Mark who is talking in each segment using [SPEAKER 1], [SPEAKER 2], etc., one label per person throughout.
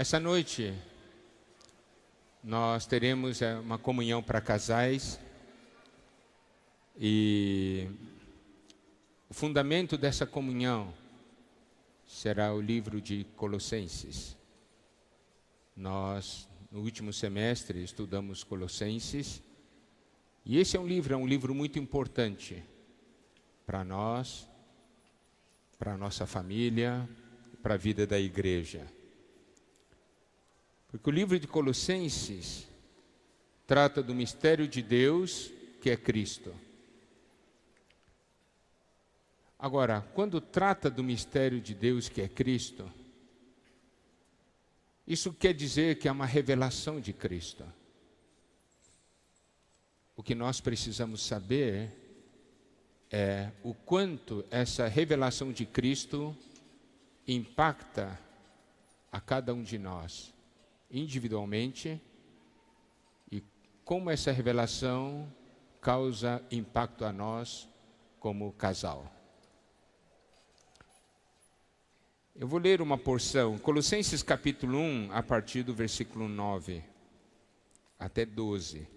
[SPEAKER 1] Essa noite nós teremos uma comunhão para casais e o fundamento dessa comunhão será o livro de Colossenses. Nós, no último semestre, estudamos Colossenses e esse é um livro muito importante para nós, para a nossa família, para a vida da igreja. Porque o livro de Colossenses trata do mistério de Deus, que é Cristo. Agora, quando trata do mistério de Deus, que é Cristo, isso quer dizer que é uma revelação de Cristo. O que nós precisamos saber é o quanto essa revelação de Cristo impacta a cada um de nós, individualmente, e como essa revelação causa impacto a nós como casal. Eu vou ler uma porção, Colossenses capítulo 1, a partir do versículo 9 até 12.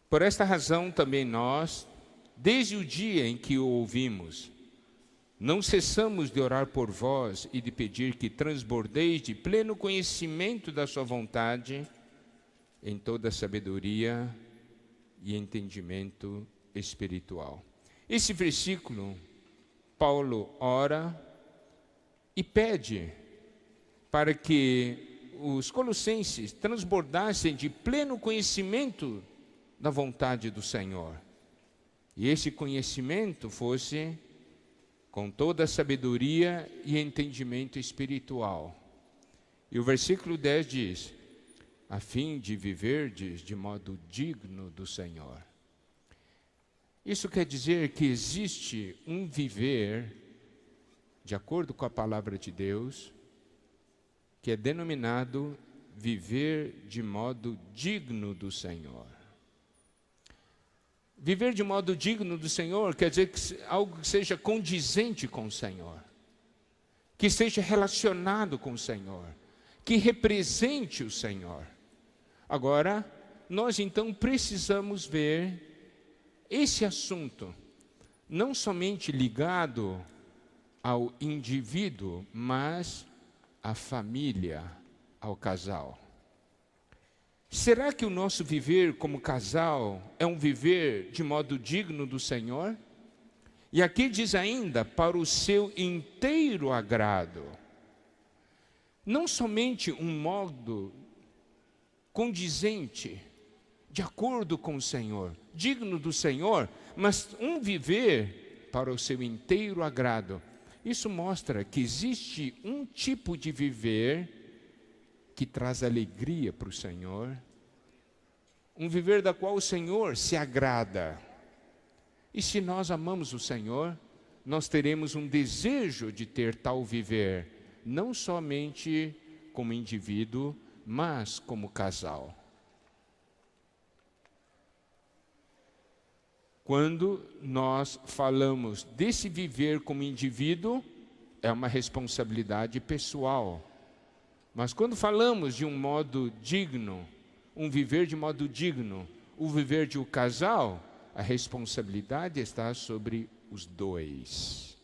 [SPEAKER 1] Por esta razão também nós, desde o dia em que o ouvimos, não cessamos de orar por vós e de pedir que transbordeis de pleno conhecimento da sua vontade, em toda sabedoria e entendimento espiritual. Esse versículo, Paulo ora e pede para que os colossenses transbordassem de pleno conhecimento da vontade do Senhor. E esse conhecimento fosse com toda a sabedoria e entendimento espiritual. E o versículo 10 diz: a fim de viverdes de modo digno do Senhor. Isso quer dizer que existe um viver, de acordo com a palavra de Deus, que é denominado viver de modo digno do Senhor. Viver de modo digno do Senhor quer dizer que algo que seja condizente com o Senhor, que esteja relacionado com o Senhor, que represente o Senhor. Agora, nós então precisamos ver esse assunto, não somente ligado ao indivíduo, mas à família, ao casal. Será que o nosso viver como casal é um viver de modo digno do Senhor? E aqui diz ainda, para o seu inteiro agrado. Não somente um modo condizente, de acordo com o Senhor, digno do Senhor, mas um viver para o seu inteiro agrado. Isso mostra que existe um tipo de viver que traz alegria para o Senhor, um viver da qual o Senhor se agrada. E se nós amamos o Senhor, nós teremos um desejo de ter tal viver, não somente como indivíduo, mas como casal. Quando nós falamos desse viver como indivíduo, é uma responsabilidade pessoal. Mas quando falamos de um modo digno, um viver de modo digno, o viver de um casal, a responsabilidade está sobre os dois.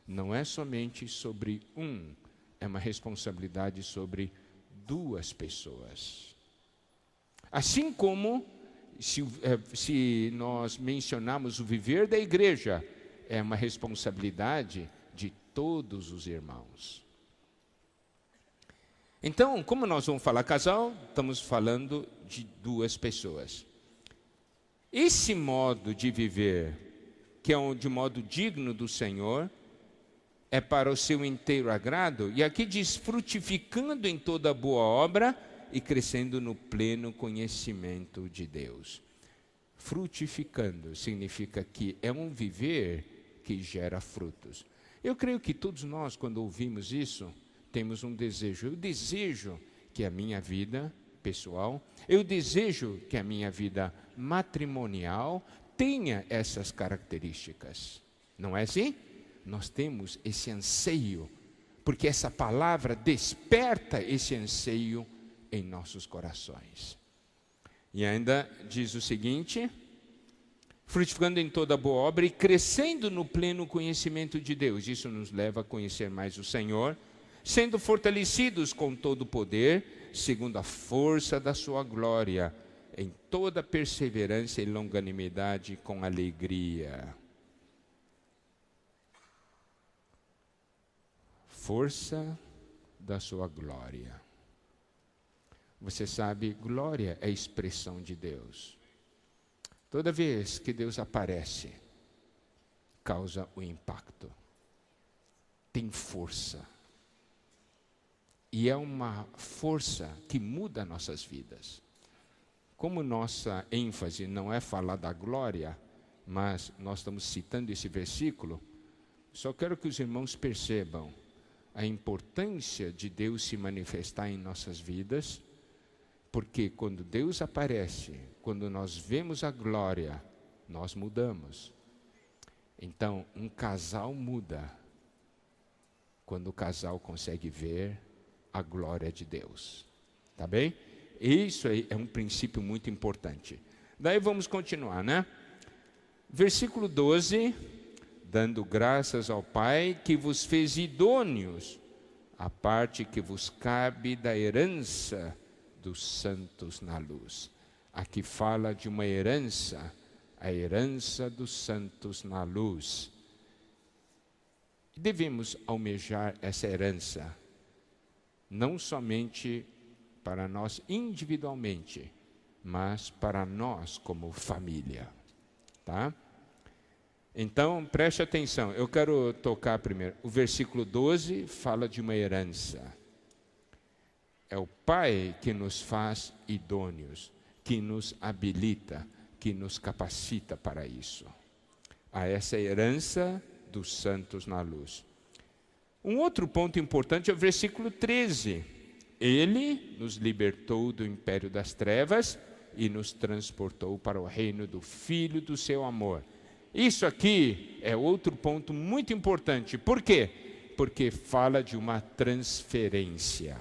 [SPEAKER 1] Não é somente sobre um, é uma responsabilidade sobre duas pessoas. Assim como, se nós mencionarmos o viver da igreja, é uma responsabilidade de todos os irmãos. Então, como nós vamos falar casal, estamos falando de duas pessoas. Esse modo de viver, que é de modo digno do Senhor, é para o seu inteiro agrado, e aqui diz, frutificando em toda boa obra e crescendo no pleno conhecimento de Deus. Frutificando significa que é um viver que gera frutos. Eu creio que todos nós, quando ouvimos isso, temos um desejo. Eu desejo que a minha vida pessoal, eu desejo que a minha vida matrimonial tenha essas características. Não é assim? Nós temos esse anseio porque essa palavra desperta esse anseio em nossos corações. E ainda diz o seguinte: frutificando em toda boa obra e crescendo no pleno conhecimento de Deus. Isso nos leva a conhecer mais o Senhor, sendo fortalecidos com todo o poder, segundo a força da sua glória, em toda perseverança e longanimidade com alegria. Força da sua glória. Você sabe, glória é a expressão de Deus. Toda vez que Deus aparece, causa o impacto. Tem força. E é uma força que muda nossas vidas. Como nossa ênfase não é falar da glória, mas nós estamos citando esse versículo, só quero que os irmãos percebam a importância de Deus se manifestar em nossas vidas, porque quando Deus aparece, quando nós vemos a glória, nós mudamos. Então, um casal muda quando o casal consegue ver a glória de Deus. Tá bem? Isso aí é um princípio muito importante. Daí vamos continuar, né? Versículo 12: dando graças ao Pai que vos fez idôneos a parte que vos cabe da herança dos santos na luz. Aqui fala de uma herança, a herança dos santos na luz. Devemos almejar essa herança, não somente para nós individualmente, mas para nós como família, tá? Então, preste atenção, eu quero tocar primeiro. O versículo 12 fala de uma herança. É o Pai que nos faz idôneos, que nos habilita, que nos capacita para isso. A essa herança dos santos na luz. Um outro ponto importante é o versículo 13. Ele nos libertou do império das trevas e nos transportou para o reino do Filho do seu amor. Isso aqui é outro ponto muito importante. Por quê? Porque fala de uma transferência.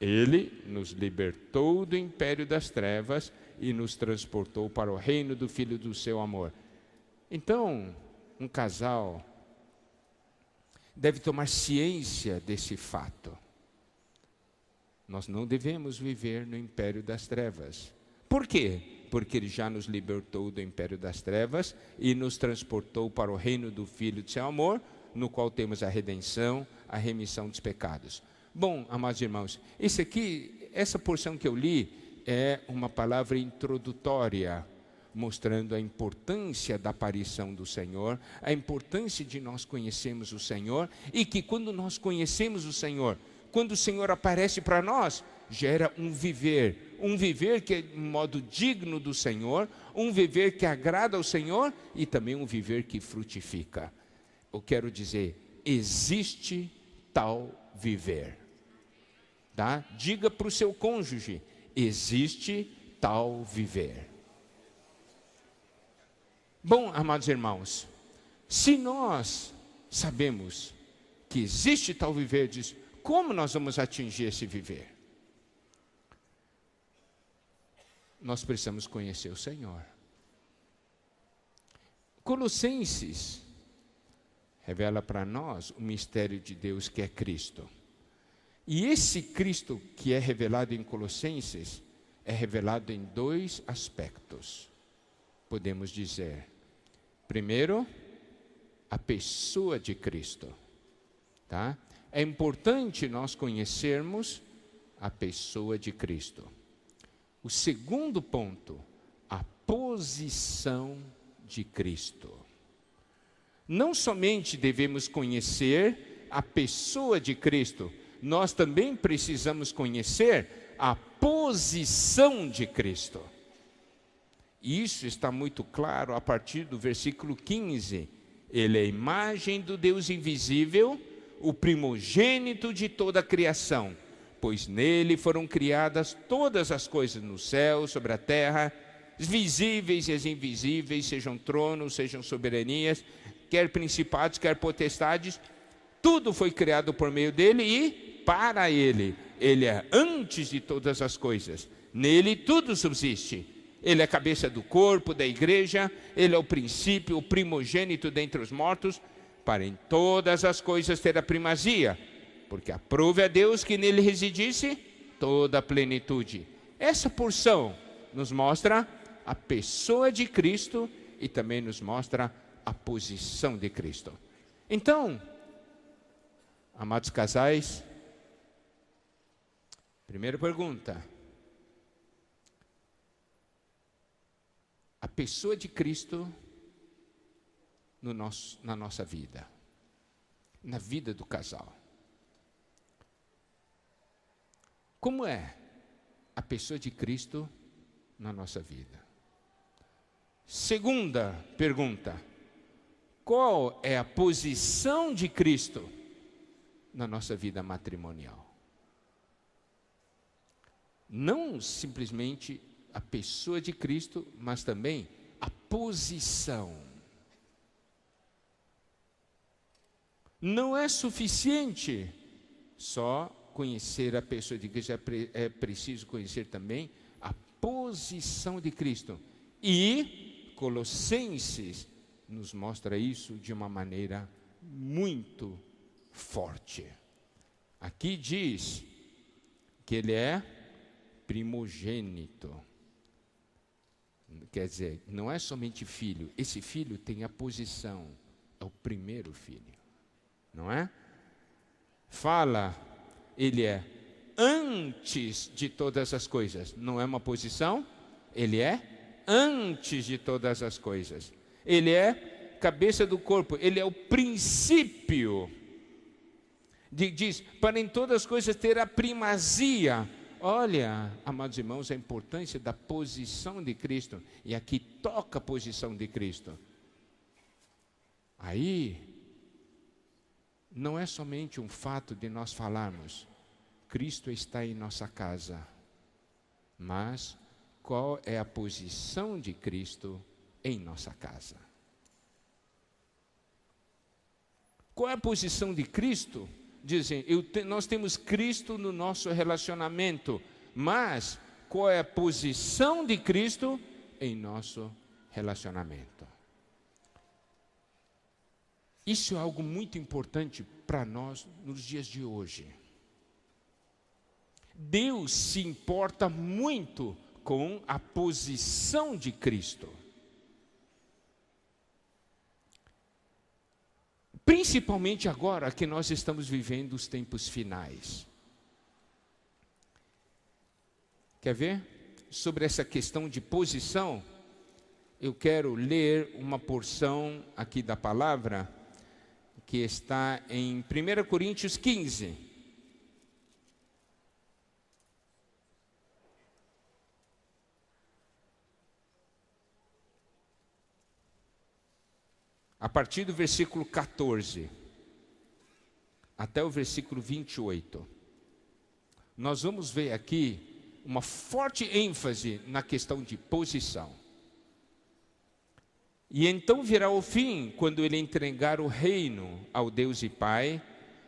[SPEAKER 1] Ele nos libertou do império das trevas e nos transportou para o reino do Filho do seu amor. Então, um casal deve tomar ciência desse fato. Nós não devemos viver no império das trevas. Por quê? Porque Ele já nos libertou do império das trevas e nos transportou para o reino do Filho do seu amor, no qual temos a redenção, a remissão dos pecados. Bom, amados irmãos, essa porção que eu li é uma palavra introdutória, mostrando a importância da aparição do Senhor, a importância de nós conhecermos o Senhor, e que quando nós conhecemos o Senhor, quando o Senhor aparece para nós, gera um viver que é de modo digno do Senhor, um viver que agrada ao Senhor e também um viver que frutifica. Eu quero dizer, existe tal viver, tá? Diga para o seu cônjuge, existe tal viver. Bom, amados irmãos, se nós sabemos que existe tal viver, como nós vamos atingir esse viver? Nós precisamos conhecer o Senhor. Colossenses revela para nós o mistério de Deus que é Cristo. E esse Cristo que é revelado em Colossenses é revelado em dois aspectos. Podemos dizer, primeiro, a pessoa de Cristo, tá? É importante nós conhecermos a pessoa de Cristo. O segundo ponto, a posição de Cristo. Não somente devemos conhecer a pessoa de Cristo, nós também precisamos conhecer a posição de Cristo. Isso está muito claro a partir do versículo 15. Ele é a imagem do Deus invisível, o primogênito de toda a criação, pois nele foram criadas todas as coisas no céu, sobre a terra, as visíveis e as invisíveis, sejam tronos, sejam soberanias, quer principados, quer potestades, Tudo foi criado por meio dele e para ele. Ele é antes de todas as coisas. Nele tudo subsiste. Ele é a cabeça do corpo, da igreja. Ele é o princípio, o primogênito dentre os mortos, para em todas as coisas ter a primazia. Porque aprove a Deus que nele residisse toda a plenitude. Essa porção nos mostra a pessoa de Cristo e também nos mostra a posição de Cristo. Então, amados casais, primeira pergunta: a pessoa de Cristo na nossa vida, na vida do casal. Como é a pessoa de Cristo na nossa vida? Segunda pergunta: qual é a posição de Cristo na nossa vida matrimonial? Não simplesmente a pessoa de Cristo, mas também a posição. Não é suficiente só conhecer a pessoa de Cristo, é preciso conhecer também a posição de Cristo. E Colossenses nos mostra isso de uma maneira muito forte. Aqui diz que ele é primogênito. Quer dizer, não é somente filho. Esse filho tem a posição, é o primeiro filho, não é? Fala, ele é antes de todas as coisas. Não é uma posição, ele é antes de todas as coisas. Ele é cabeça do corpo, ele é o princípio. Diz, para em todas as coisas ter a primazia. Olha, amados irmãos, a importância da posição de Cristo. E aqui toca a posição de Cristo. Aí, não é somente um fato de nós falarmos, Cristo está em nossa casa. Mas, qual é a posição de Cristo em nossa casa? Qual é a posição de Cristo? Dizem, nós temos Cristo no nosso relacionamento, mas qual é a posição de Cristo em nosso relacionamento? Isso é algo muito importante para nós nos dias de hoje. Deus se importa muito com a posição de Cristo. Principalmente agora que nós estamos vivendo os tempos finais. Quer ver? Sobre essa questão de posição, eu quero ler uma porção aqui da palavra, que está em 1 Coríntios 15. A partir do versículo 14 até o versículo 28, nós vamos ver aqui uma forte ênfase na questão de posição. E então virá o fim, quando ele entregar o reino ao Deus e Pai,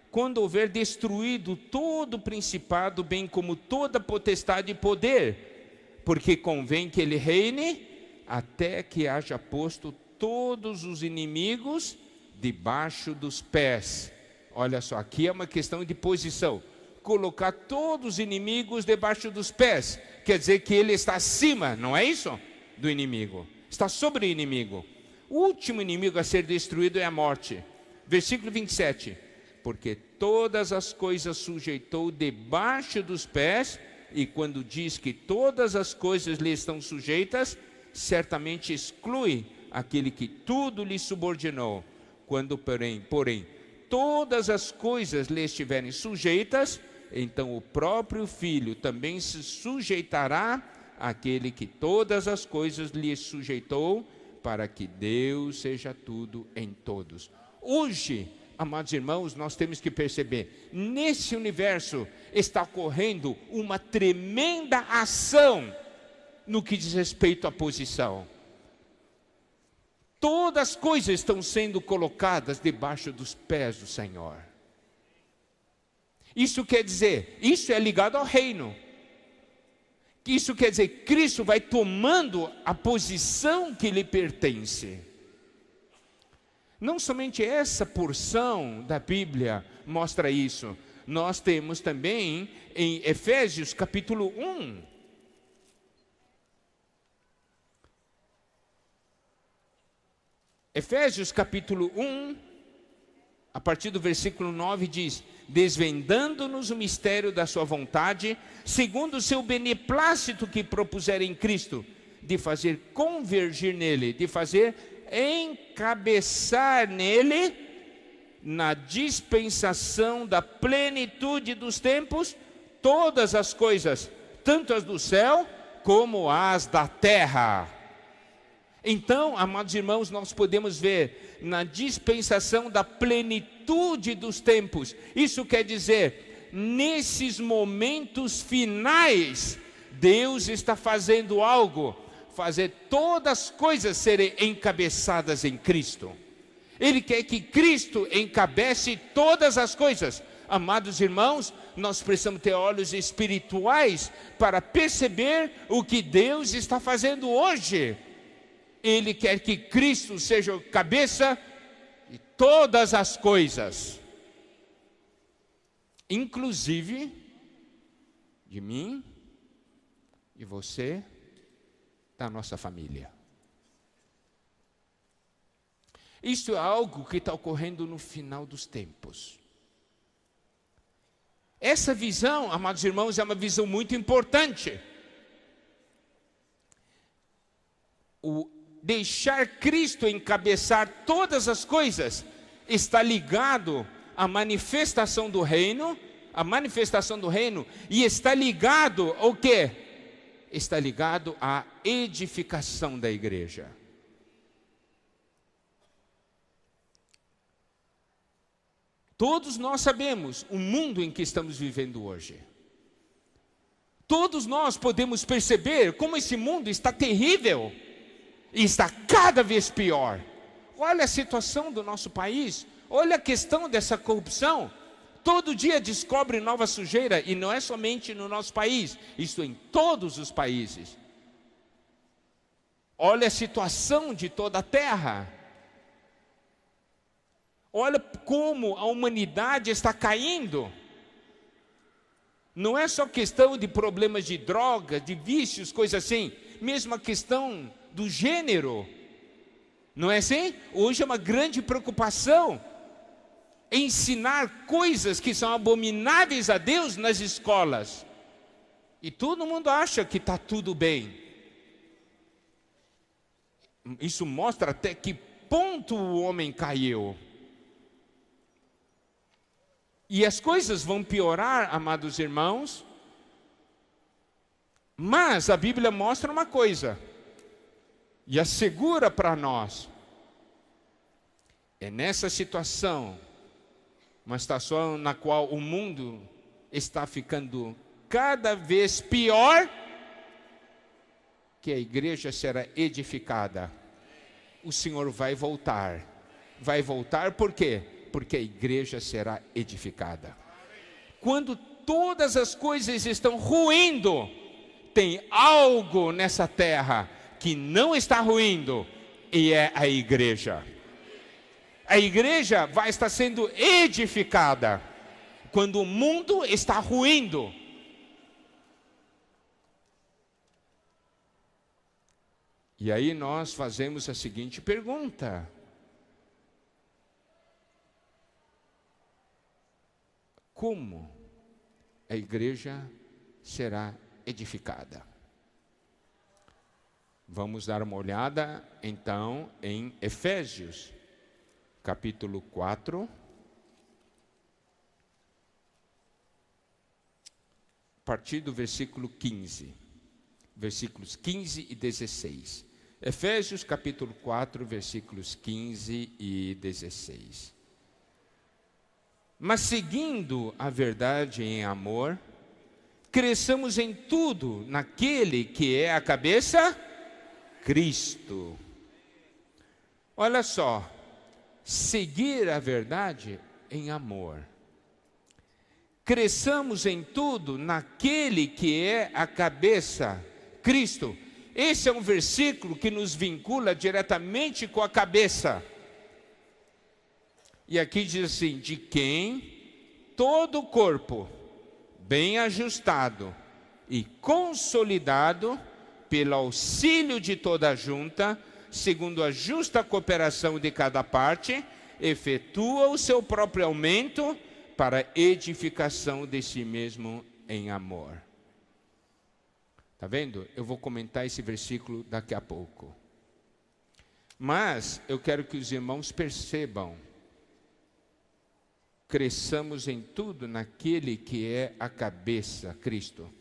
[SPEAKER 1] quando houver destruído todo o principado, bem como toda potestade e poder, porque convém que ele reine até que haja posto todos os inimigos debaixo dos pés. Olha só, aqui é uma questão de posição. Colocar todos os inimigos debaixo dos pés, quer dizer que ele está acima, não é isso? Do inimigo, está sobre o inimigo. O último inimigo a ser destruído é a morte. Versículo 27. Porque todas as coisas sujeitou debaixo dos pés, e quando diz que todas as coisas lhe estão sujeitas, certamente exclui aquele que tudo lhe subordinou. Quando, porém, todas as coisas lhe estiverem sujeitas, então o próprio Filho também se sujeitará àquele que todas as coisas lhe sujeitou, para que Deus seja tudo em todos. Hoje, amados irmãos, nós temos que perceber, nesse universo está ocorrendo uma tremenda ação no que diz respeito à posição. Todas as coisas estão sendo colocadas debaixo dos pés do Senhor. Isso quer dizer, isso é ligado ao reino. Isso quer dizer, Cristo vai tomando a posição que lhe pertence. Não somente essa porção da Bíblia mostra isso. Nós temos também em Efésios capítulo 1. Efésios capítulo 1, a partir do versículo 9 diz: desvendando-nos o mistério da sua vontade, segundo o seu beneplácito que propusera em Cristo, de fazer convergir nele, de fazer encabeçar nele, na dispensação da plenitude dos tempos, todas as coisas, tanto as do céu como as da terra. Então, amados irmãos, nós podemos ver na dispensação da plenitude dos tempos. Isso quer dizer, nesses momentos finais, Deus está fazendo algo, fazer todas as coisas serem encabeçadas em Cristo. Ele quer que Cristo encabece todas as coisas. Amados irmãos, nós precisamos ter olhos espirituais para perceber o que Deus está fazendo hoje. Ele quer que Cristo seja a cabeça de todas as coisas, inclusive de mim, de você, da nossa família. Isso é algo que está ocorrendo no final dos tempos. Essa visão, amados irmãos, é uma visão muito importante. Deixar Cristo encabeçar todas as coisas está ligado à manifestação do reino, e está ligado ao quê? Está ligado à edificação da igreja. Todos nós sabemos o mundo em que estamos vivendo hoje. Todos nós podemos perceber como esse mundo está terrível. E está cada vez pior. Olha a situação do nosso país. Olha a questão dessa corrupção. Todo dia descobre nova sujeira. E não é somente no nosso país. Isso em todos os países. Olha a situação de toda a terra. Olha como a humanidade está caindo. Não é só questão de problemas de droga, de vícios, coisas assim. Mesmo a questão do gênero, não é assim? Hoje é uma grande preocupação ensinar coisas que são abomináveis a Deus nas escolas, e todo mundo acha que está tudo bem. Isso mostra até que ponto o homem caiu. E as coisas vão piorar, amados irmãos, mas a Bíblia mostra uma coisa, e assegura para nós, é nessa situação, uma situação na qual o mundo está ficando cada vez pior, que a igreja será edificada. O Senhor vai voltar. Vai voltar por quê? Porque a igreja será edificada. Quando todas as coisas estão ruindo, tem algo nessa terra que não está ruindo, e é a igreja. A igreja vai estar sendo edificada quando o mundo está ruindo. E aí nós fazemos a seguinte pergunta: como a igreja será edificada? Vamos dar uma olhada, então, em Efésios, capítulo 4. A partir do versículo 15. Versículos 15 e 16. Efésios, capítulo 4, versículos 15 e 16. Mas seguindo a verdade em amor, cresçamos em tudo naquele que é a cabeça, Cristo. Olha só, seguir a verdade em amor. cresçamos em tudo naquele que é a cabeça, Cristo. Esse é um versículo que nos vincula diretamente com a cabeça. E aqui diz assim: de quem todo o corpo, bem ajustado e consolidado, pelo auxílio de toda a junta, segundo a justa cooperação de cada parte, efetua o seu próprio aumento para edificação de si mesmo em amor. Está vendo? Eu vou comentar esse versículo daqui a pouco. Mas eu quero que os irmãos percebam: cresçamos em tudo naquele que é a cabeça, Cristo.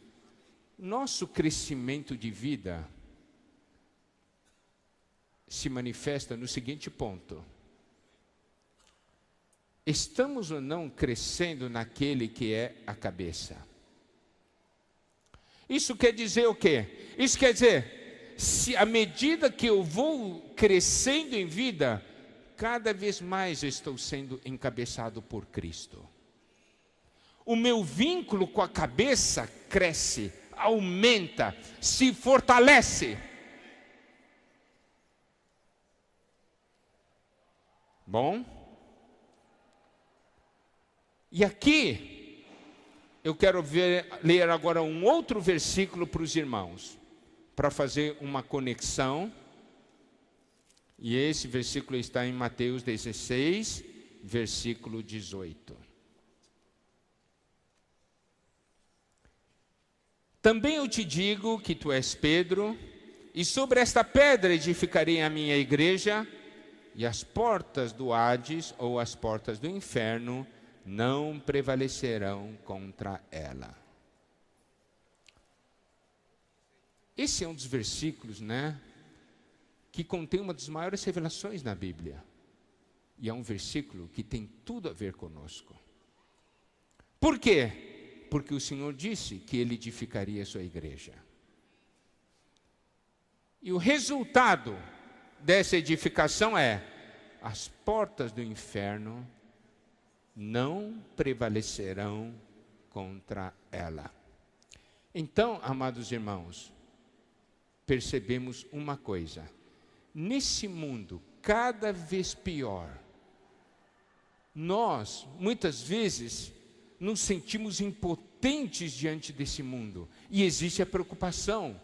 [SPEAKER 1] Nosso crescimento de vida se manifesta no seguinte ponto: estamos ou não crescendo naquele que é a cabeça? Isso quer dizer o quê? Isso quer dizer, se à medida que eu vou crescendo em vida, cada vez mais eu estou sendo encabeçado por Cristo. O meu vínculo com a cabeça cresce, aumenta, se fortalece. Bom? E aqui eu quero ler agora um outro versículo para os irmãos, para fazer uma conexão. E esse versículo está em Mateus 16, versículo 18. Também eu te digo que tu és Pedro, e sobre esta pedra edificarei a minha igreja, e as portas do Hades, ou as portas do inferno, não prevalecerão contra ela. Esse é um dos versículos, que contém uma das maiores revelações na Bíblia. E é um versículo que tem tudo a ver conosco. Por quê? Porque o Senhor disse que Ele edificaria a sua igreja. E o resultado dessa edificação é: as portas do inferno não prevalecerão contra ela. Então, amados irmãos, percebemos uma coisa: nesse mundo cada vez pior, nós muitas vezes nos sentimos impotentes diante desse mundo, e existe a preocupação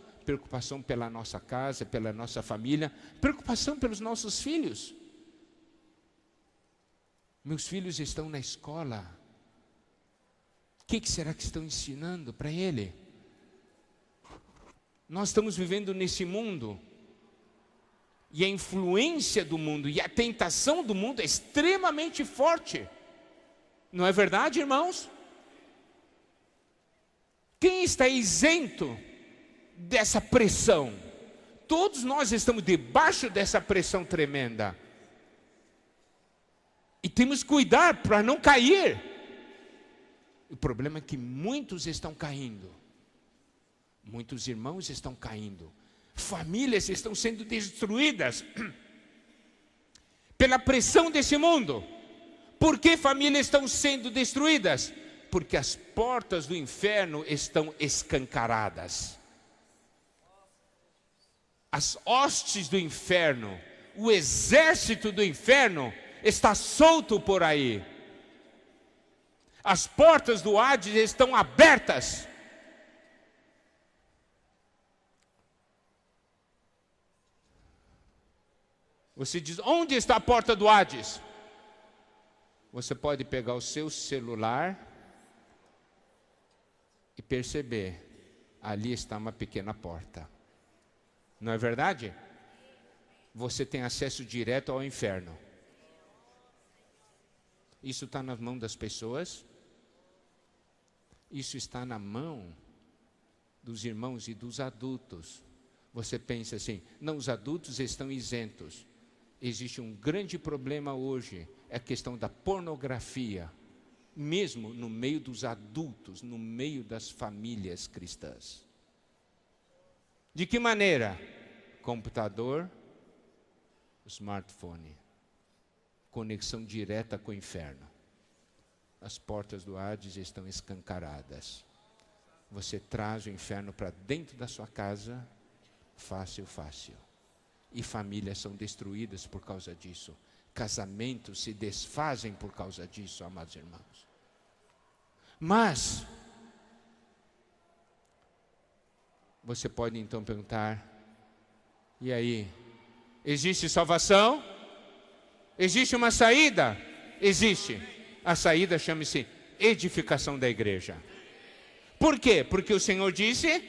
[SPEAKER 1] pela nossa casa, pela nossa família, preocupação pelos nossos filhos. Meus filhos estão na escola, o que será que estão ensinando para ele? Nós estamos vivendo nesse mundo, e a influência do mundo e a tentação do mundo é extremamente forte. Não é verdade, irmãos? Quem está isento dessa pressão? Todos nós estamos debaixo dessa pressão tremenda. E temos que cuidar para não cair. O problema é que muitos estão caindo. Muitos irmãos estão caindo. Famílias estão sendo destruídas pela pressão desse mundo. Por que famílias estão sendo destruídas? Porque as portas do inferno estão escancaradas. As hostes do inferno, o exército do inferno está solto por aí. As portas do Hades estão abertas. Você diz: onde está a porta do Hades? Você pode pegar o seu celular e perceber, ali está uma pequena porta. Não é verdade? Você tem acesso direto ao inferno. Isso está nas mãos das pessoas. Isso está na mão dos irmãos e dos adultos. Você pensa assim: não, os adultos estão isentos. Existe um grande problema hoje, é a questão da pornografia, mesmo no meio dos adultos, no meio das famílias cristãs. De que maneira? Computador, smartphone, conexão direta com o inferno. as portas do Hades estão escancaradas. Você traz o inferno para dentro da sua casa, fácil, fácil. E famílias são destruídas por causa disso. Casamentos se desfazem por causa disso, amados irmãos. Mas, você pode então perguntar, e aí? Existe salvação? Existe uma saída? Existe. A saída chama-se edificação da igreja. Por quê? Porque o Senhor disse,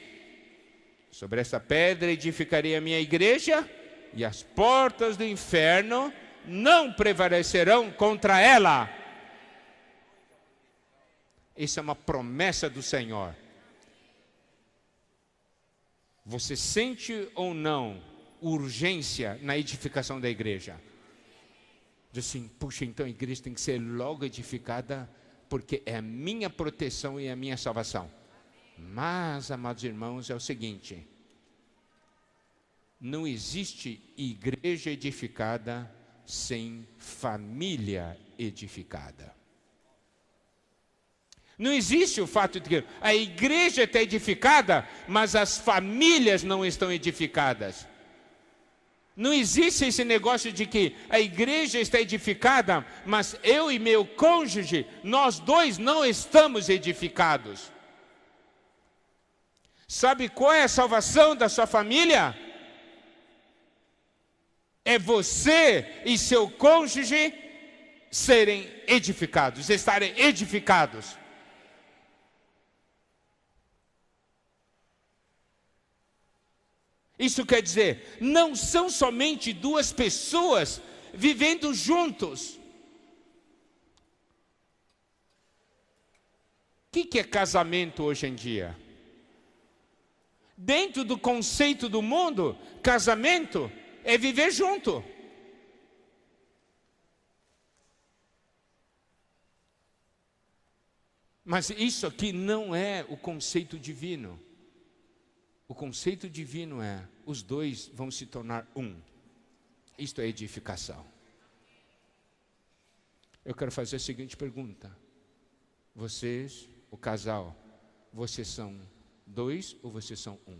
[SPEAKER 1] sobre essa pedra edificarei a minha igreja, e as portas do inferno não prevalecerão contra ela. Isso é uma promessa do Senhor. Você sente ou não urgência na edificação da igreja? Diz assim, puxa, então a igreja tem que ser logo edificada, porque é a minha proteção e a minha salvação. Mas, amados irmãos, é o seguinte, não existe igreja edificada sem família edificada. Não existe o fato de que a igreja está edificada, mas as famílias não estão edificadas. Não existe esse negócio de que a igreja está edificada, mas eu e meu cônjuge, nós dois não estamos edificados. Sabe qual é a salvação da sua família? É você e seu cônjuge serem edificados, estarem edificados. Isso quer dizer, não são somente duas pessoas vivendo juntos. O que é casamento hoje em dia? Dentro do conceito do mundo, casamento é viver junto. Mas isso aqui não é o conceito divino. O conceito divino é, os dois vão se tornar um. Isto é edificação. Eu quero fazer a seguinte pergunta. Vocês, o casal, vocês são dois ou vocês são um?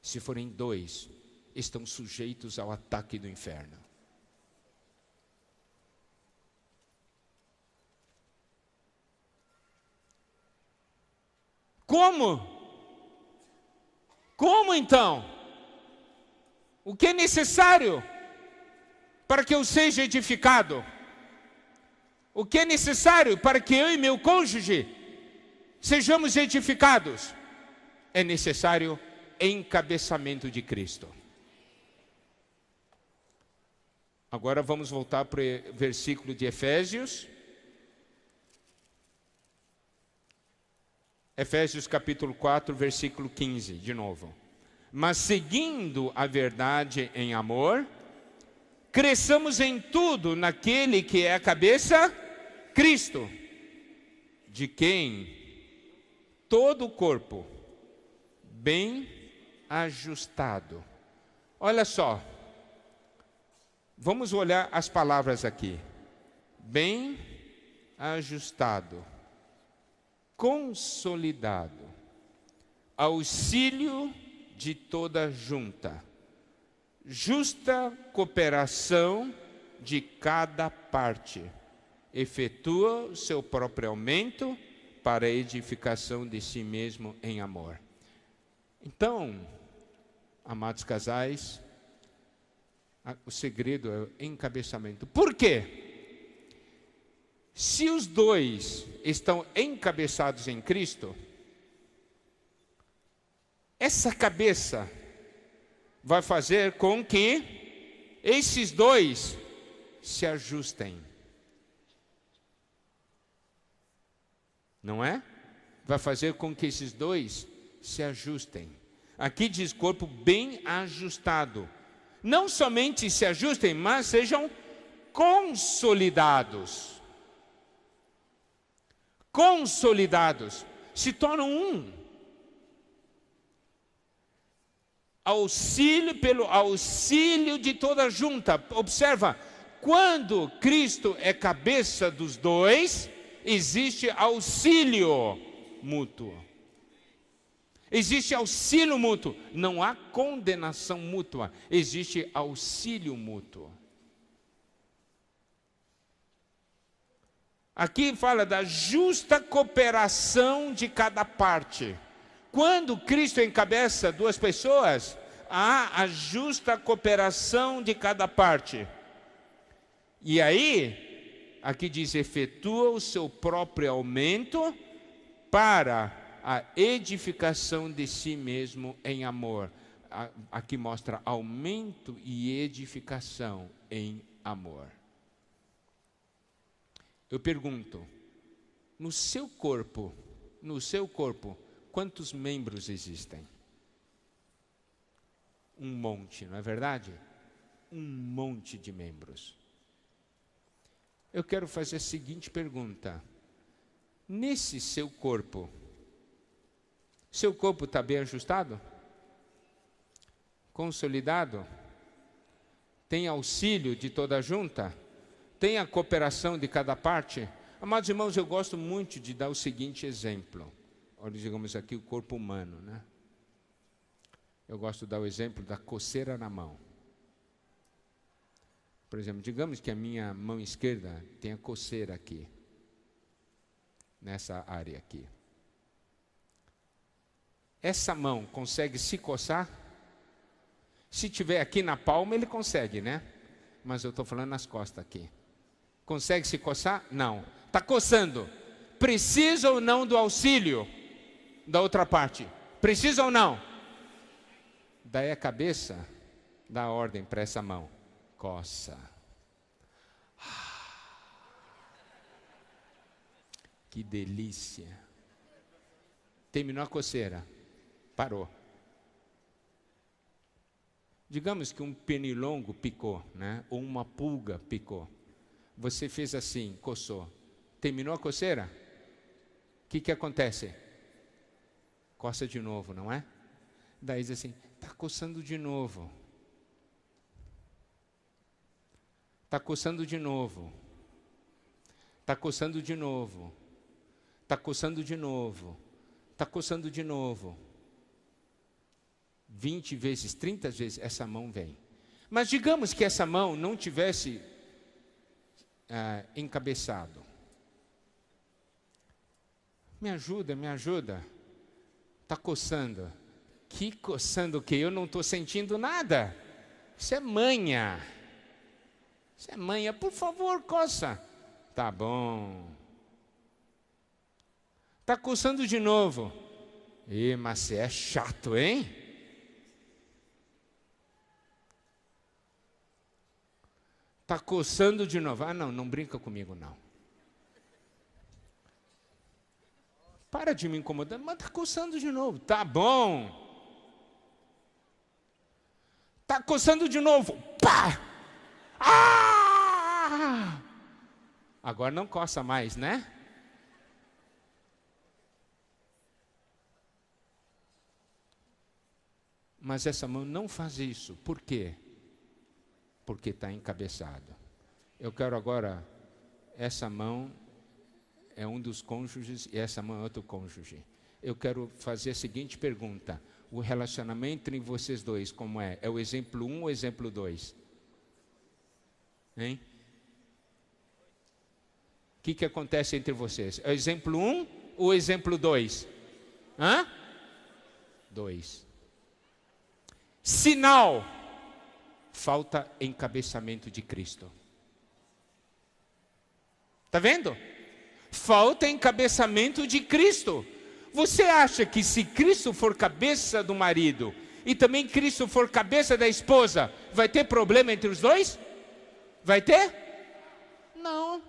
[SPEAKER 1] Se forem dois, estão sujeitos ao ataque do inferno. Como? Como então? O que é necessário para que eu seja edificado? O que é necessário para que eu e meu cônjuge sejamos edificados? É necessário encabeçamento de Cristo. Agora vamos voltar para o versículo de Efésios. Efésios capítulo 4, versículo 15, de novo. Mas seguindo a verdade em amor, cresçamos em tudo naquele que é a cabeça, Cristo, de quem todo o corpo, bem ajustado. Olha só, vamos olhar as palavras aqui. Bem ajustado, consolidado, auxílio de toda junta, justa cooperação de cada parte, efetua o seu próprio aumento para a edificação de si mesmo em amor. Então, amados casais, o segredo é o encabeçamento. Por quê? Se os dois estão encabeçados em Cristo, essa cabeça vai fazer com que esses dois se ajustem. Não é? Vai fazer com que esses dois se ajustem. Aqui diz corpo bem ajustado. Não somente se ajustem, mas sejam consolidados. Consolidados. Se tornam um. Auxílio pelo auxílio de toda junta. Observa, Quando Cristo é cabeça dos dois, existe auxílio mútuo. Existe auxílio mútuo. Não há condenação mútua. Existe auxílio mútuo. Aqui fala da justa cooperação de cada parte. Quando Cristo encabeça duas pessoas, há a justa cooperação de cada parte. E aí, aqui diz, efetua o seu próprio aumento para a edificação de si mesmo em amor. Aqui mostra aumento e edificação em amor. Eu pergunto, no seu corpo, quantos membros existem? Um monte, não é verdade? Um monte de membros. Eu quero fazer a seguinte pergunta. Nesse seu corpo está bem ajustado? Consolidado? Tem auxílio de toda a junta? Tem a cooperação de cada parte? Amados irmãos, eu gosto muito de dar o seguinte exemplo. Olha, digamos aqui o corpo humano, né? Eu gosto de dar o exemplo da coceira na mão. Por exemplo, digamos que a minha mão esquerda tenha coceira aqui. Nessa área aqui. Essa mão consegue se coçar? Se tiver aqui na palma, ele consegue, né? Mas eu estou falando nas costas aqui. Consegue se coçar? Não. Está coçando. Precisa ou não do auxílio da outra parte? Precisa ou não? Daí a cabeça dá ordem para essa mão. Coça. Que delícia. Terminou a coceira. Parou. Digamos que um pernilongo picou, né? Ou uma pulga picou. Você fez assim, coçou. Terminou a coceira? O que acontece? Coça de novo, não é? Daí diz assim, está coçando de novo. Está coçando de novo. Está coçando de novo. Está coçando de novo. Está coçando de novo. 20 vezes, 30 vezes, essa mão vem. Mas digamos que essa mão não tivesse encabeçado. Me ajuda, me ajuda. Está coçando. Que coçando o quê? Eu não estou sentindo nada. Isso é manha. Isso é manha. Por favor, coça. Tá bom. Está coçando de novo. Ih, mas você é chato, hein? Está coçando de novo. Ah, não brinca comigo, não. Para de me incomodar, mas está coçando de novo. Tá bom. Está coçando de novo. Pá! Ah! Agora não coça mais, né? Mas essa mão não faz isso. Por quê? Porque está encabeçado. Eu quero agora, essa mão é um dos cônjuges e essa mão é outro cônjuge. Eu quero fazer a seguinte pergunta. O relacionamento entre vocês dois, como é? É o exemplo 1 ou o exemplo 2? Hein? O que acontece entre vocês? É o exemplo 1 ou o exemplo 2? 2. Sinal. Falta encabeçamento de Cristo. Está vendo? Falta encabeçamento de Cristo. Você acha que se Cristo for cabeça do marido e também Cristo for cabeça da esposa, vai ter problema entre os dois? Vai ter? Não.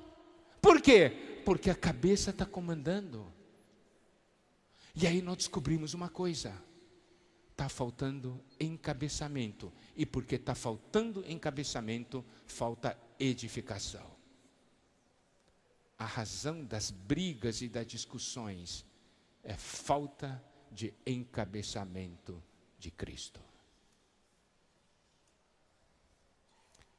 [SPEAKER 1] Por quê? Porque a cabeça está comandando. E aí nós descobrimos uma coisa. Está faltando encabeçamento. E porque está faltando encabeçamento, falta edificação. A razão das brigas e das discussões é falta de encabeçamento de Cristo.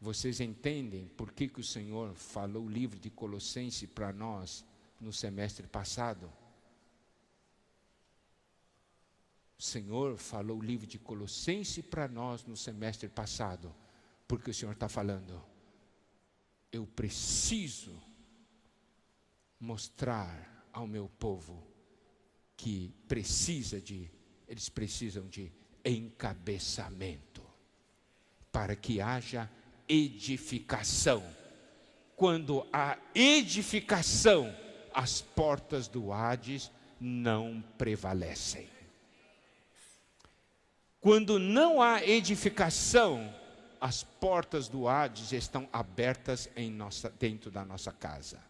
[SPEAKER 1] Vocês entendem por que o Senhor falou o livro de Colossenses para nós no semestre passado? O Senhor falou o livro de Colossenses para nós no semestre passado, porque o Senhor está falando, eu preciso mostrar ao meu povo que eles precisam de encabeçamento, para que haja edificação. Quando há edificação, as portas do Hades não prevalecem. Quando não há edificação, as portas do Hades estão abertas dentro da nossa casa.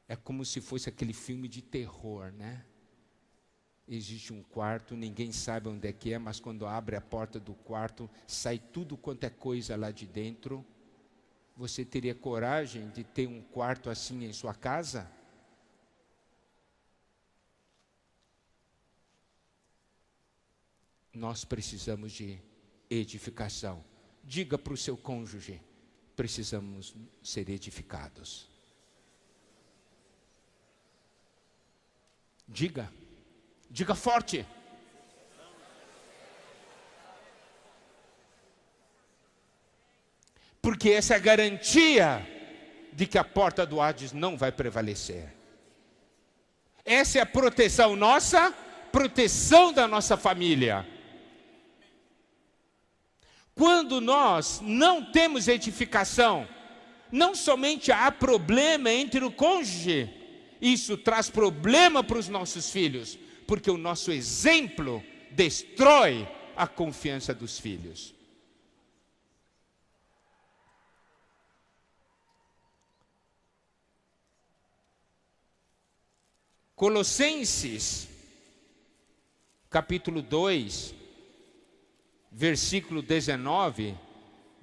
[SPEAKER 1] É como se fosse aquele filme de terror, né? Existe um quarto, ninguém sabe onde é, mas quando abre a porta do quarto, sai tudo quanto é coisa lá de dentro. Você teria coragem de ter um quarto assim em sua casa? Nós precisamos de edificação. Diga para o seu cônjuge, precisamos ser edificados. Diga forte. Porque essa é a garantia de que a porta do Hades não vai prevalecer. Essa é a proteção nossa, proteção da nossa família. Quando nós não temos edificação, não somente há problema entre o cônjuge, isso traz problema para os nossos filhos, porque o nosso exemplo destrói a confiança dos filhos. Colossenses, capítulo 2, versículo 19,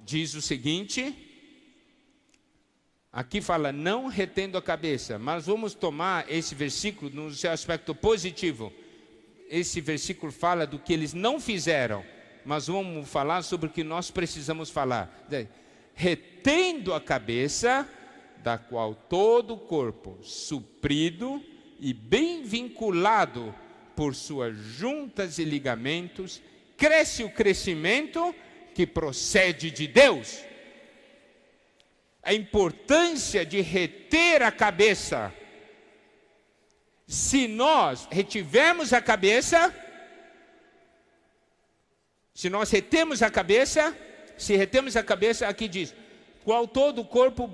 [SPEAKER 1] diz o seguinte, aqui fala, não retendo a cabeça, mas vamos tomar esse versículo no seu aspecto positivo. Esse versículo fala do que eles não fizeram, mas vamos falar sobre o que nós precisamos falar. Retendo a cabeça, da qual todo o corpo, suprido e bem vinculado por suas juntas e ligamentos, cresce o crescimento que procede de Deus. A importância de reter a cabeça. Se nós retivermos a cabeça, se nós retemos a cabeça, se retemos a cabeça, aqui diz, qual todo o corpo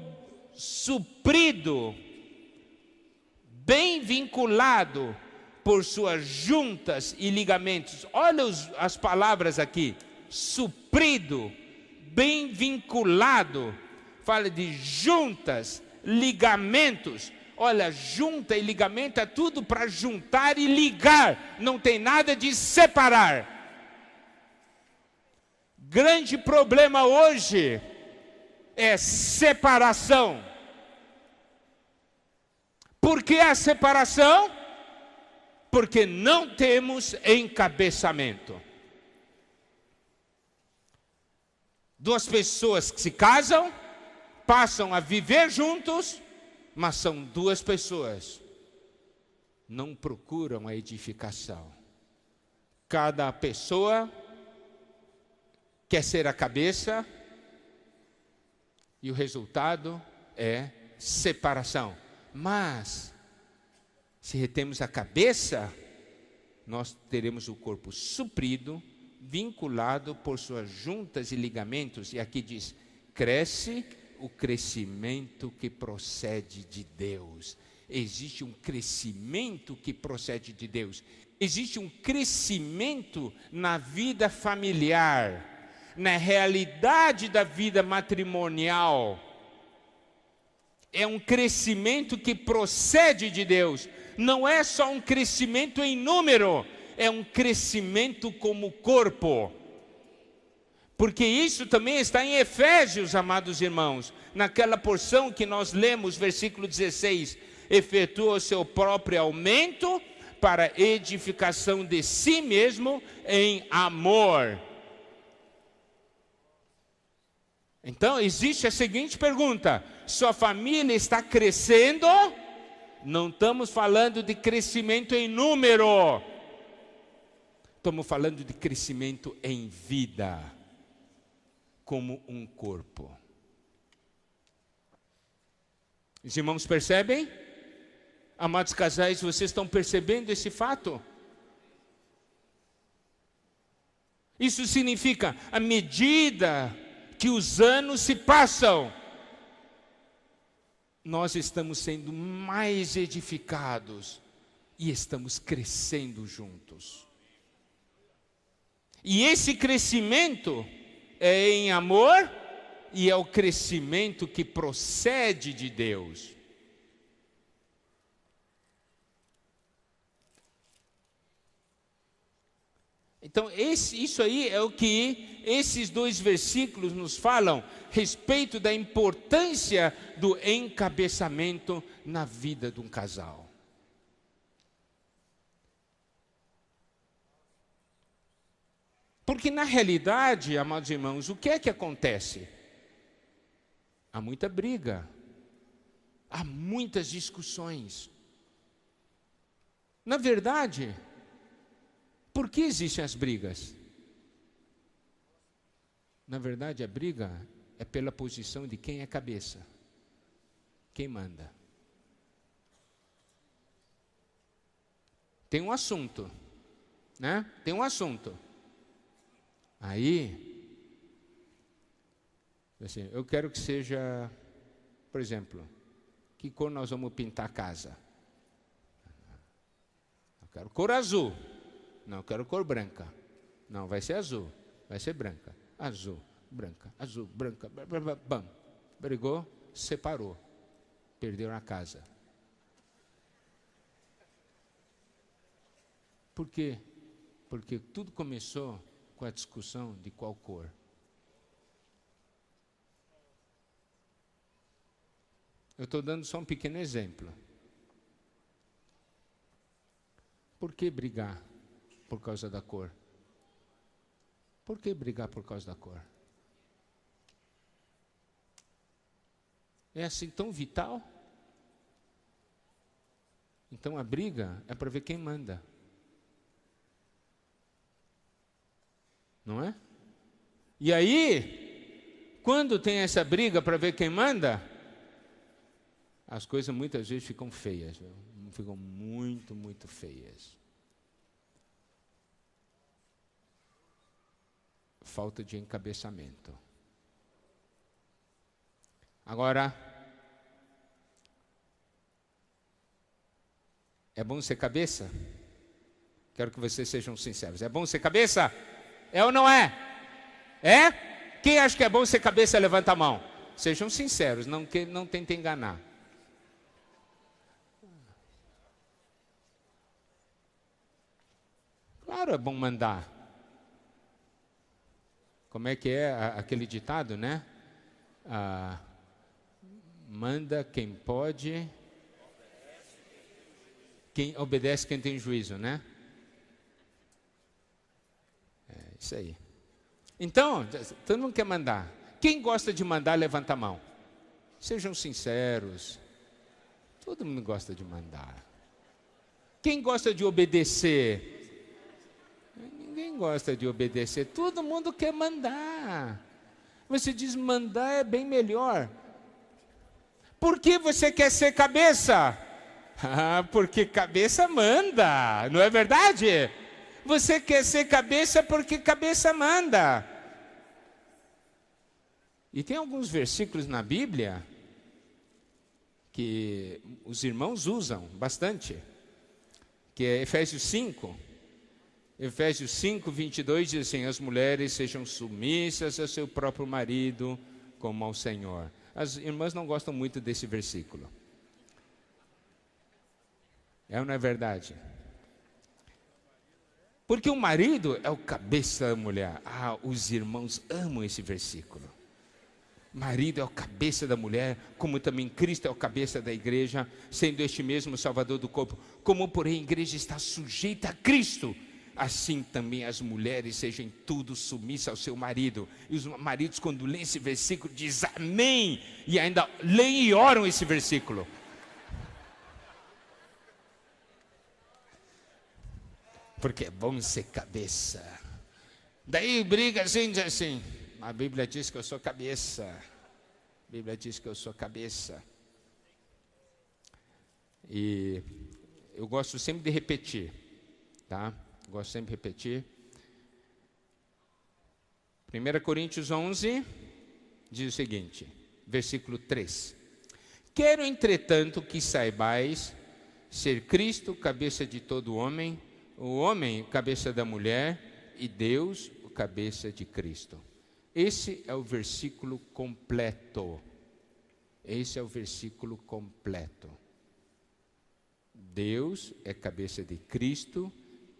[SPEAKER 1] suprido, bem vinculado por suas juntas e ligamentos. Olha as palavras aqui, suprido, bem vinculado, fala de juntas, ligamentos. Olha, junta e ligamento é tudo para juntar e ligar, não tem nada de separar. Grande problema hoje é separação. Por que a separação? Porque não temos encabeçamento. Duas pessoas que se casam, passam a viver juntos, mas são duas pessoas, não procuram a edificação. Cada pessoa quer ser a cabeça e o resultado é separação. Mas, se retemos a cabeça, nós teremos o corpo suprido, vinculado por suas juntas e ligamentos. E aqui diz, cresce o crescimento que procede de Deus. Existe um crescimento que procede de Deus. Existe um crescimento na vida familiar, na realidade da vida matrimonial. É um crescimento que procede de Deus. Não é só um crescimento em número, é um crescimento como corpo. Porque isso também está em Efésios, amados irmãos. Naquela porção que nós lemos, versículo 16. Efetua o seu próprio aumento para edificação de si mesmo em amor. Então, existe a seguinte pergunta: sua família está crescendo? Não estamos falando de crescimento em número. Estamos falando de crescimento em vida, como um corpo. Os irmãos percebem? Amados casais, vocês estão percebendo esse fato? Isso significa, à medida que os anos se passam, nós estamos sendo mais edificados e estamos crescendo juntos. E esse crescimento é em amor e é o crescimento que procede de Deus. Então, isso aí é o que esses dois versículos nos falam a respeito da importância do encabeçamento na vida de um casal. Porque na realidade, amados irmãos, o que é que acontece? Há muita briga, há muitas discussões. Na verdade, por que existem as brigas? Na verdade, a briga é pela posição de quem é cabeça, quem manda. Tem um assunto, né? Tem um assunto. Aí, assim, eu quero que seja, por exemplo, que cor nós vamos pintar a casa? Eu quero cor azul. Não, eu quero cor branca. Não, vai ser azul, vai ser branca. Azul, branca, bam. Brigou, separou. Perdeu na casa. Por quê? Porque tudo começou com a discussão de qual cor. Eu estou dando só um pequeno exemplo. Por que brigar por causa da cor? Por que brigar por causa da cor? É assim tão vital? Então a briga é para ver quem manda. Não é? E aí, quando tem essa briga para ver quem manda, as coisas muitas vezes ficam feias, ficam muito, muito feias. Falta de encabeçamento. Agora, é bom ser cabeça? Quero que vocês sejam sinceros. É bom ser cabeça? É ou não é? É? Quem acha que é bom ser cabeça, levanta a mão. Sejam sinceros, não tentem enganar. Claro, é bom mandar. Como é que é aquele ditado, né? Manda quem pode, quem obedece quem tem juízo, né? Isso aí. Então, todo mundo quer mandar. Quem gosta de mandar, levanta a mão. Sejam sinceros. Todo mundo gosta de mandar. Quem gosta de obedecer? Ninguém gosta de obedecer. Todo mundo quer mandar. Você diz mandar é bem melhor. Por que você quer ser cabeça? Porque cabeça manda. Não é verdade? Você quer ser cabeça porque cabeça manda. E tem alguns versículos na Bíblia que os irmãos usam bastante, que é Efésios 5. Efésios 5, 22 diz assim: as mulheres sejam submissas ao seu próprio marido como ao Senhor. As irmãs não gostam muito desse versículo. É ou não é verdade? Porque o marido é o cabeça da mulher. Os irmãos amam esse versículo. Marido é o cabeça da mulher, como também Cristo é o cabeça da igreja, sendo este mesmo o Salvador do corpo. Como, porém, a igreja está sujeita a Cristo, assim também as mulheres sejam tudo submissas ao seu marido. E os maridos, quando leem esse versículo, dizem amém, e ainda leem e oram esse versículo. Porque é bom ser cabeça. Daí briga assim, diz assim, a Bíblia diz que eu sou cabeça. A Bíblia diz que eu sou cabeça. E eu gosto sempre de repetir, tá? Gosto sempre de repetir. 1 Coríntios 11 diz o seguinte, versículo 3. Quero, entretanto, que saibais ser Cristo cabeça de todo homem, o homem cabeça da mulher e Deus o cabeça de Cristo. Esse é o versículo completo. Esse é o versículo completo. Deus é cabeça de Cristo,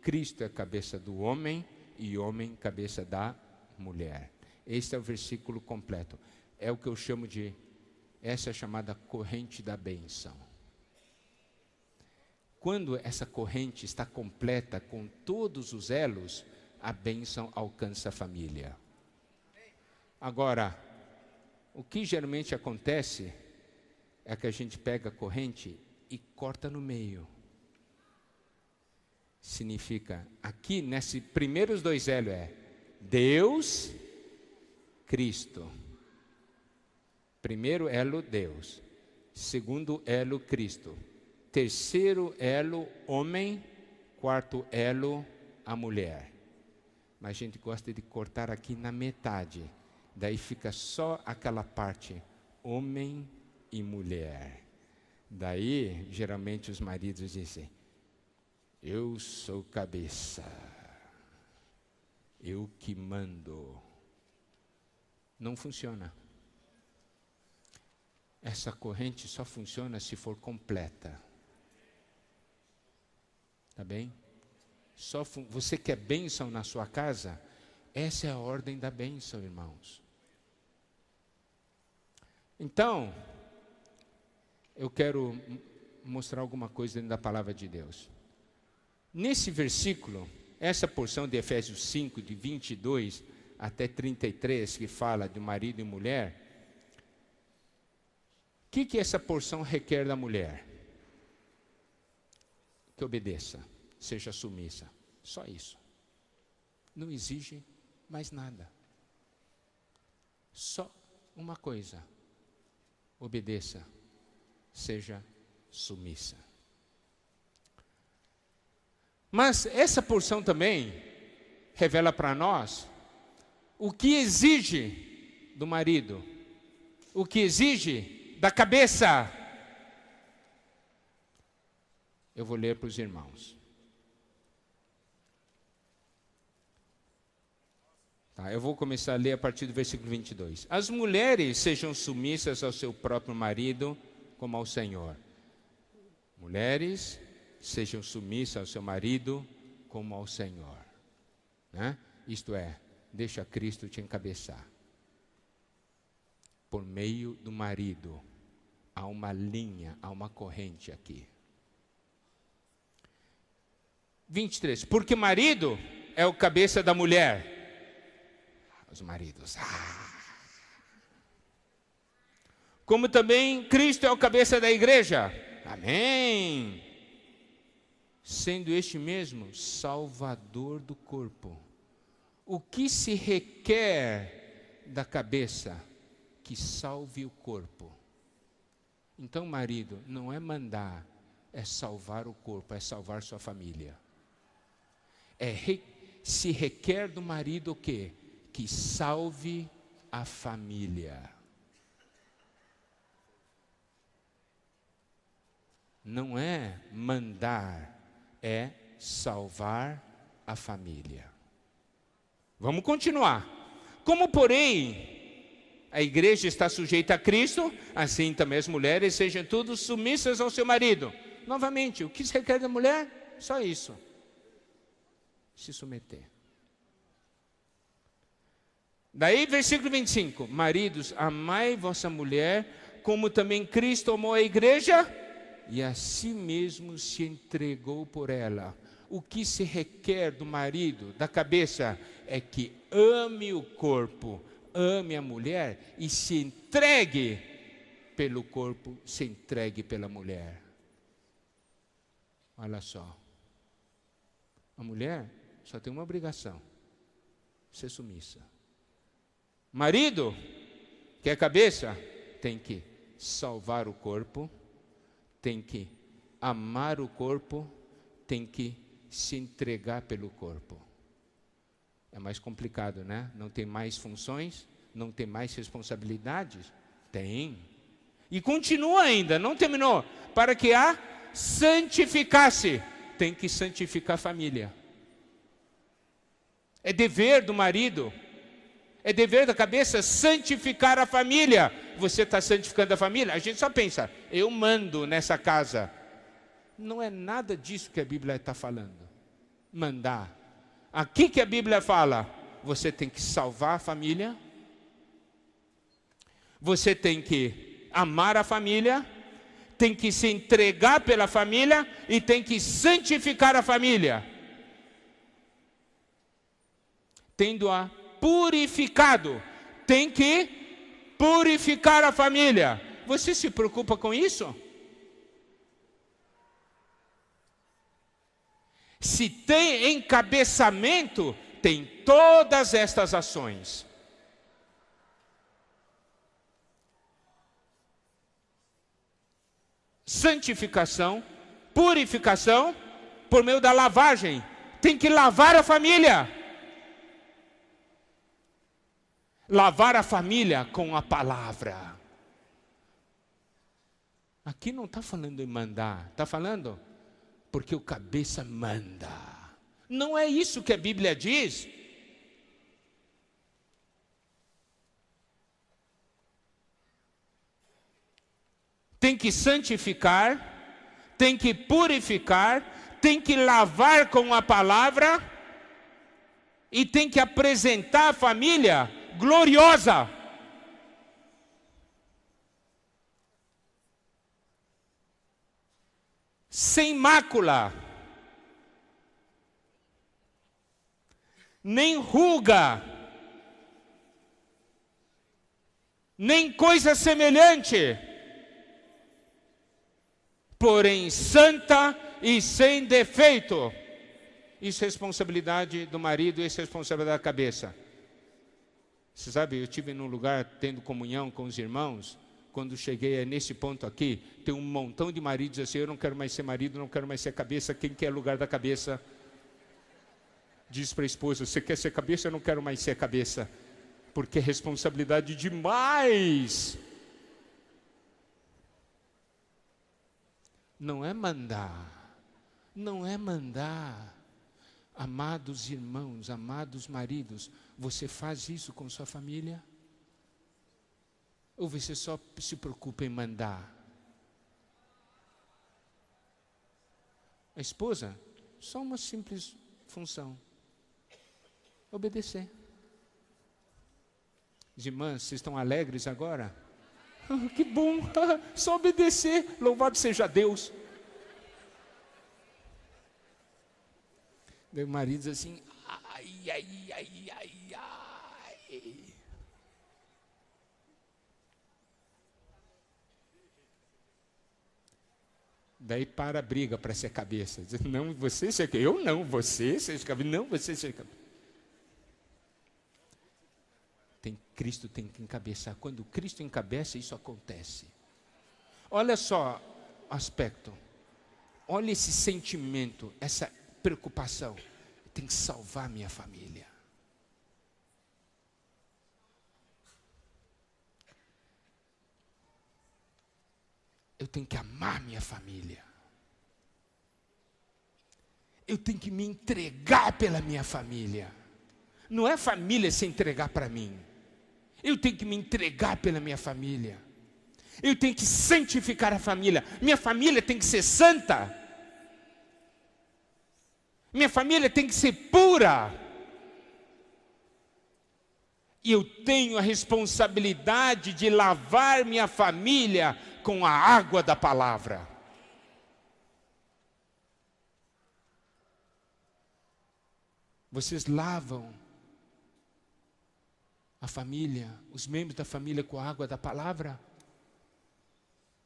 [SPEAKER 1] Cristo é cabeça do homem e homem cabeça da mulher. Esse é o versículo completo. É o que eu chamo de, essa é a chamada corrente da bênção. Quando essa corrente está completa com todos os elos, a bênção alcança a família. Agora, o que geralmente acontece é que a gente pega a corrente e corta no meio. Significa, aqui nesses primeiros dois elos é Deus, Cristo. Primeiro elo, Deus. Segundo elo, Cristo. Terceiro elo, homem. Quarto elo, a mulher. Mas a gente gosta de cortar aqui na metade. Daí fica só aquela parte, homem e mulher. Daí, geralmente os maridos dizem, eu sou cabeça, eu que mando. Não funciona. Essa corrente só funciona se for completa. Tá bem? Você quer bênção na sua casa? Essa é a ordem da bênção, irmãos. Então, eu quero mostrar alguma coisa dentro da palavra de Deus. Nesse versículo, essa porção de Efésios 5, de 22 até 33, que fala de marido e mulher, o que essa porção requer da mulher? Que obedeça, seja submissa. Só isso. Não exige mais nada. Só uma coisa. Obedeça, seja submissa. Mas essa porção também revela para nós o que exige do marido, o que exige da cabeça. Eu vou ler para os irmãos. Tá, eu vou começar a ler a partir do versículo 22. As mulheres sejam submissas ao seu próprio marido como ao Senhor. Mulheres, sejam submissas ao seu marido como ao Senhor. Né? Isto é, deixa Cristo te encabeçar. Por meio do marido, há uma linha, há uma corrente aqui. 23. Porque marido é o cabeça da mulher. Os maridos. Como também Cristo é o cabeça da igreja. Amém. Sendo este mesmo Salvador do corpo. O que se requer da cabeça? Que salve o corpo. Então, marido, não é mandar, é salvar o corpo, é salvar sua família. Se requer do marido o quê? Que salve a família. Não é mandar, é salvar a família. Vamos continuar. Como, porém, a igreja está sujeita a Cristo, assim também as mulheres sejam todas submissas ao seu marido. Novamente, o que se requer da mulher? Só isso. Se submeter. Daí, versículo 25. Maridos, amai vossa mulher, como também Cristo amou a igreja, e a si mesmo se entregou por ela. O que se requer do marido, da cabeça, é que ame o corpo, ame a mulher e se entregue pelo corpo, se entregue pela mulher. Olha só. A mulher só tem uma obrigação: ser submissa. Marido, que é cabeça, tem que salvar o corpo, tem que amar o corpo, tem que se entregar pelo corpo. É mais complicado, né? Não tem mais funções, não tem mais responsabilidades? Tem. E continua ainda, não terminou. Para que a santificasse, tem que santificar a família. É dever do marido, é dever da cabeça santificar a família. Você está santificando a família? A gente só pensa, eu mando nessa casa. Não é nada disso que a Bíblia está falando. Mandar. Aqui que a Bíblia fala, você tem que salvar a família, você tem que amar a família, tem que se entregar pela família e tem que santificar a família. Tendo-a purificado, tem que purificar a família. Você se preocupa com isso? Se tem encabeçamento, tem todas estas ações. Santificação, purificação, por meio da lavagem. Tem que lavar a família. Lavar a família com a palavra. Aqui não está falando em mandar, está falando porque o cabeça manda. Não é isso que a Bíblia diz. Tem que santificar, tem que purificar, tem que lavar com a palavra e tem que apresentar a família gloriosa. Sem mácula, nem ruga, nem coisa semelhante, porém santa e sem defeito. Isso é responsabilidade do marido, isso é responsabilidade da cabeça. Você sabe, eu estive num lugar tendo comunhão com os irmãos. Quando cheguei nesse ponto aqui, tem um montão de maridos assim, eu não quero mais ser marido, não quero mais ser cabeça, quem quer lugar da cabeça? Diz para a esposa, você quer ser cabeça? Eu não quero mais ser cabeça, porque é responsabilidade demais. Não é mandar, não é mandar. Amados irmãos, amados maridos, você faz isso com sua família? Ou você só se preocupa em mandar? A esposa, só uma simples função: obedecer. As irmãs, vocês estão alegres agora? Que bom, só obedecer, louvado seja Deus. Meu marido diz assim, ai, ai, ai, ai, ai. Daí para a briga para ser cabeça. Diz, não, você seja cabeça. Eu não, você seja cabeça. Não, você seja cabeça. Cristo tem que encabeçar. Quando Cristo encabeça, isso acontece. Olha só o aspecto. Olha esse sentimento, essa preocupação. Tem que salvar minha família. Eu tenho que amar minha família. Eu tenho que me entregar pela minha família. Não é a família se entregar para mim. Eu tenho que me entregar pela minha família. Eu tenho que santificar a família. Minha família tem que ser santa. Minha família tem que ser pura. E eu tenho a responsabilidade de lavar minha família com a água da palavra. Vocês lavam a família, os membros da família com a água da palavra?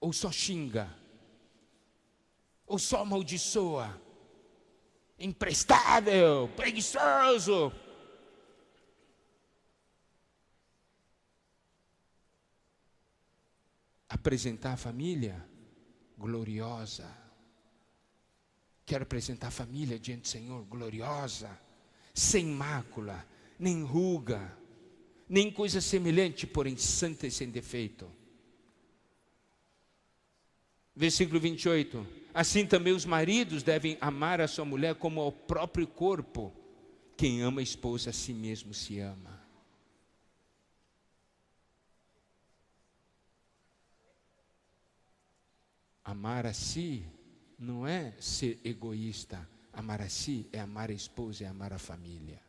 [SPEAKER 1] Ou só xinga? Ou só amaldiçoa? Imprestável, preguiçoso. Apresentar a família gloriosa. Quero apresentar a família diante do Senhor gloriosa, sem mácula, nem ruga, nem coisa semelhante, porém santa e sem defeito. Versículo 28. Assim também os maridos devem amar a sua mulher como ao próprio corpo. Quem ama a esposa a si mesmo se ama. Amar a si não é ser egoísta. Amar a si é amar a esposa e amar a família.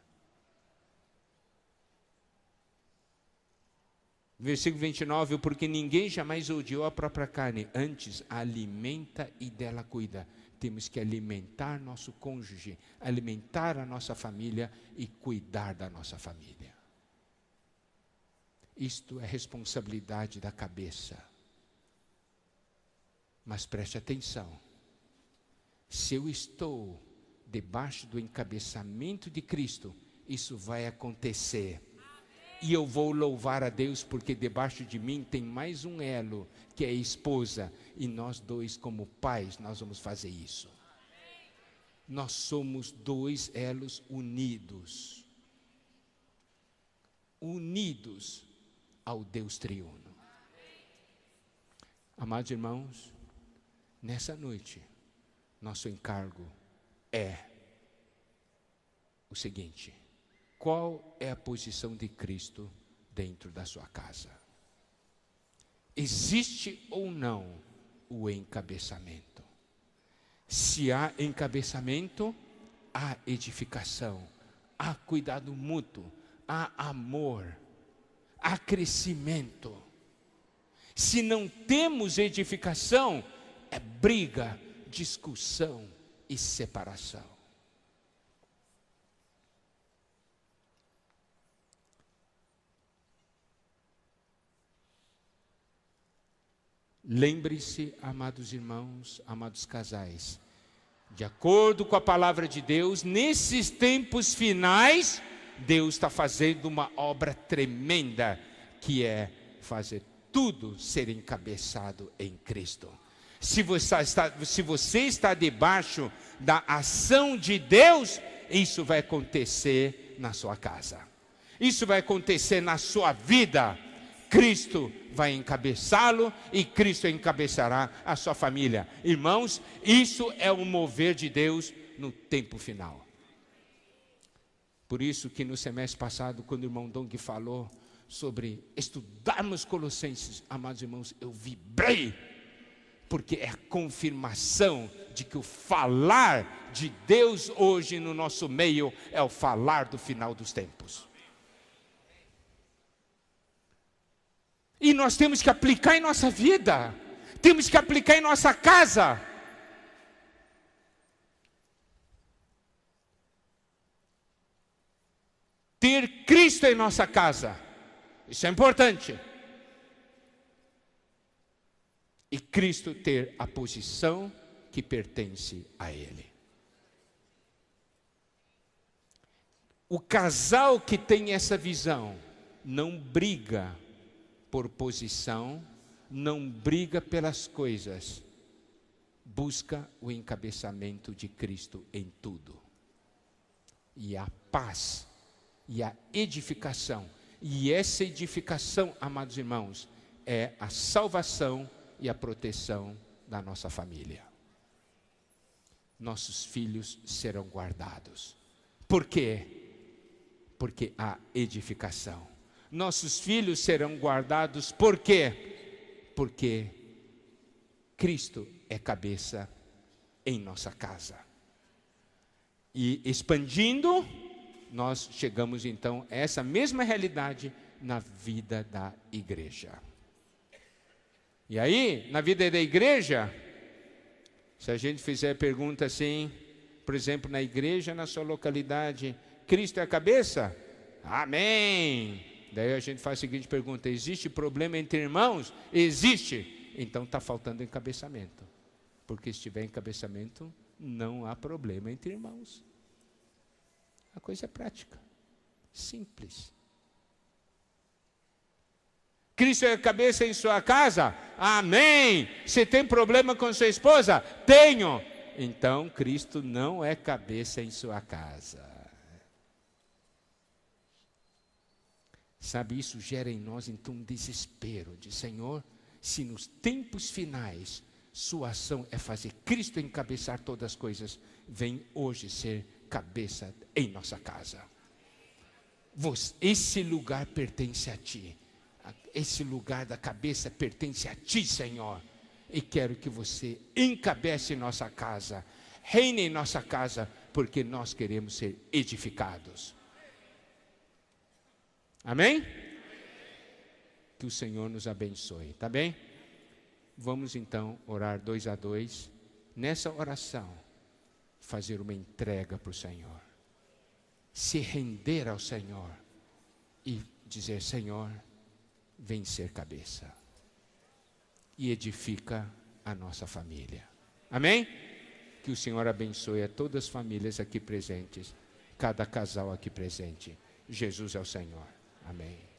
[SPEAKER 1] Versículo 29, porque ninguém jamais odiou a própria carne, antes a alimenta e dela cuida. Temos que alimentar nosso cônjuge, alimentar a nossa família e cuidar da nossa família. Isto é responsabilidade da cabeça. Mas preste atenção, se eu estou debaixo do encabeçamento de Cristo, isso vai acontecer. E eu vou louvar a Deus, porque debaixo de mim tem mais um elo, que é a esposa. E nós dois, como pais, nós vamos fazer isso. Nós somos dois elos unidos. Unidos ao Deus triuno. Amados irmãos, nessa noite, nosso encargo é o seguinte: qual é a posição de Cristo dentro da sua casa? Existe ou não o encabeçamento? Se há encabeçamento, há edificação, há cuidado mútuo, há amor, há crescimento. Se não temos edificação, é briga, discussão e separação. Lembre-se, amados irmãos, amados casais, de acordo com a palavra de Deus, nesses tempos finais, Deus está fazendo uma obra tremenda, que é fazer tudo ser encabeçado em Cristo. Se você está debaixo da ação de Deus, isso vai acontecer na sua casa. Isso vai acontecer na sua vida. Cristo vai encabeçá-lo e Cristo encabeçará a sua família. Irmãos, isso é o mover de Deus no tempo final. Por isso que no semestre passado, quando o irmão Dong falou sobre estudarmos Colossenses, amados irmãos, eu vibrei, porque é a confirmação de que o falar de Deus hoje no nosso meio é o falar do final dos tempos. E nós temos que aplicar em nossa vida, temos que aplicar em nossa casa. Ter Cristo em nossa casa, isso é importante. E Cristo ter a posição que pertence a Ele. O casal que tem essa visão não briga por posição, não briga pelas coisas, busca o encabeçamento de Cristo em tudo. E a paz, e a edificação, e essa edificação, amados irmãos, é a salvação e a proteção da nossa família. Nossos filhos serão guardados. Por quê? Porque há edificação. Nossos filhos serão guardados, por quê? Porque Cristo é cabeça em nossa casa. E expandindo, nós chegamos então a essa mesma realidade na vida da igreja. E aí, na vida da igreja, se a gente fizer pergunta assim, por exemplo, na igreja, na sua localidade, Cristo é a cabeça? Amém! Daí a gente faz a seguinte pergunta: existe problema entre irmãos? Existe! Então está faltando encabeçamento. Porque se tiver encabeçamento, não há problema entre irmãos. A coisa é prática, simples. Cristo é a cabeça em sua casa? Amém! Você tem problema com sua esposa? Tenho! Então Cristo não é cabeça em sua casa. Sabe, isso gera em nós então um desespero de Senhor, se nos tempos finais sua ação é fazer Cristo encabeçar todas as coisas, vem hoje ser cabeça em nossa casa. Esse lugar pertence a ti. Esse lugar da cabeça pertence a ti, Senhor. E quero que você encabece nossa casa, reine em nossa casa, porque nós queremos ser edificados. Amém? Que o Senhor nos abençoe, tá bem? Vamos então orar 2 a 2. Nessa oração, fazer uma entrega para o Senhor. Se render ao Senhor e dizer: Senhor, vem ser cabeça. E edifica a nossa família. Amém? Que o Senhor abençoe a todas as famílias aqui presentes, cada casal aqui presente. Jesus é o Senhor. Amém.